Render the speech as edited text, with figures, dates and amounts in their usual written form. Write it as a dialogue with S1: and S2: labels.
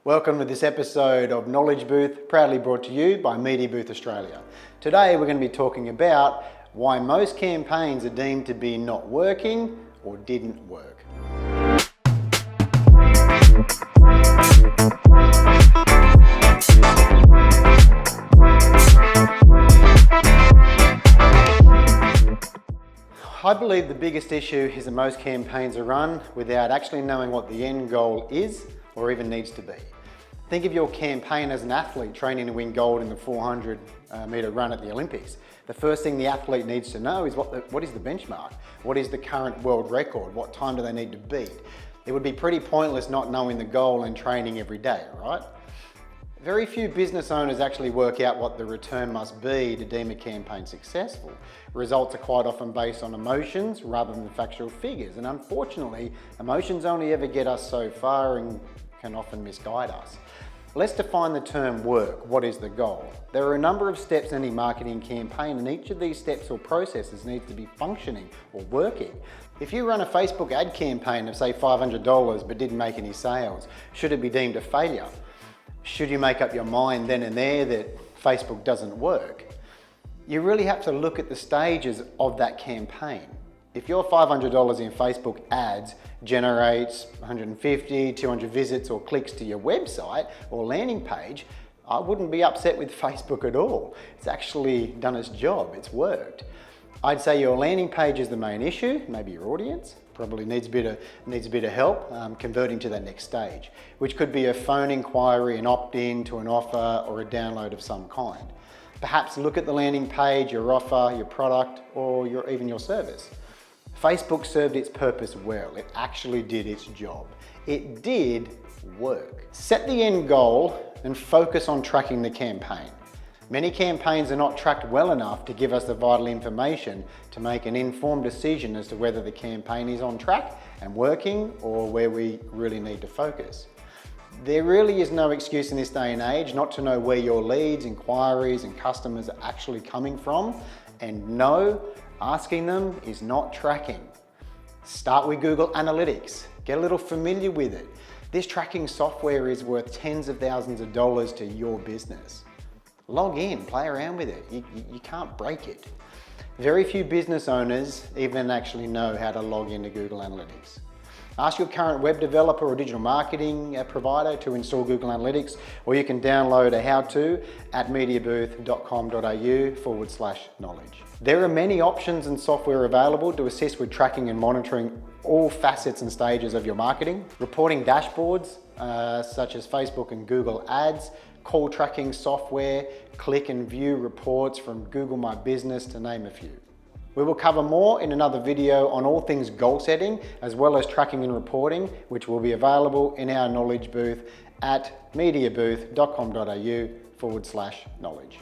S1: Welcome to this episode of Knowledge Booth, proudly brought to you by Media Booth Australia. Today we're going to be talking about why most campaigns are deemed to be not working or didn't work. I believe the biggest issue is that most campaigns are run without actually knowing what the end goal is or even needs to be. Think of your campaign as an athlete training to win gold in the 400 metre run at the Olympics. The first thing the athlete needs to know is what is the benchmark? What is the current world record? What time do they need to beat? It would be pretty pointless not knowing the goal and training every day, right? Very few business owners actually work out what the return must be to deem a campaign successful. Results are quite often based on emotions rather than factual figures, and unfortunately, emotions only ever get us so far and can often misguide us. Let's define the term work. What is the goal? There are a number of steps in any marketing campaign, and each of these steps or processes needs to be functioning or working. If you run a Facebook ad campaign of say $500 but didn't make any sales, should it be deemed a failure? Should you make up your mind then and there that Facebook doesn't work? You really have to look at the stages of that campaign. If your $500 in Facebook ads generates 150, 200 visits or clicks to your website or landing page, I wouldn't be upset with Facebook at all. It's actually done its job, it's worked. I'd say your landing page is the main issue, maybe your audience probably needs a bit of help converting to that next stage, which could be a phone inquiry, an opt-in to an offer or a download of some kind. Perhaps look at the landing page, your offer, your product, or even your service. Facebook served its purpose well. It actually did its job. It did work. Set the end goal and focus on tracking the campaign. Many campaigns are not tracked well enough to give us the vital information to make an informed decision as to whether the campaign is on track and working or where we really need to focus. There really is no excuse in this day and age not to know where your leads, inquiries and customers are actually coming from, and no, asking them is not tracking. Start with Google Analytics. Get a little familiar with it. This tracking software is worth tens of thousands of dollars to your business. Log in, play around with it. You can't break it. Very few business owners even actually know how to log into Google Analytics. Ask your current web developer or digital marketing provider to install Google Analytics, or you can download a how-to at mediabooth.com.au/knowledge. There are many options and software available to assist with tracking and monitoring all facets and stages of your marketing. Reporting dashboards such as Facebook and Google Ads, call tracking software, click and view reports from Google My Business, to name a few. We will cover more in another video on all things goal setting, as well as tracking and reporting, which will be available in our knowledge booth at mediabooth.com.au/knowledge.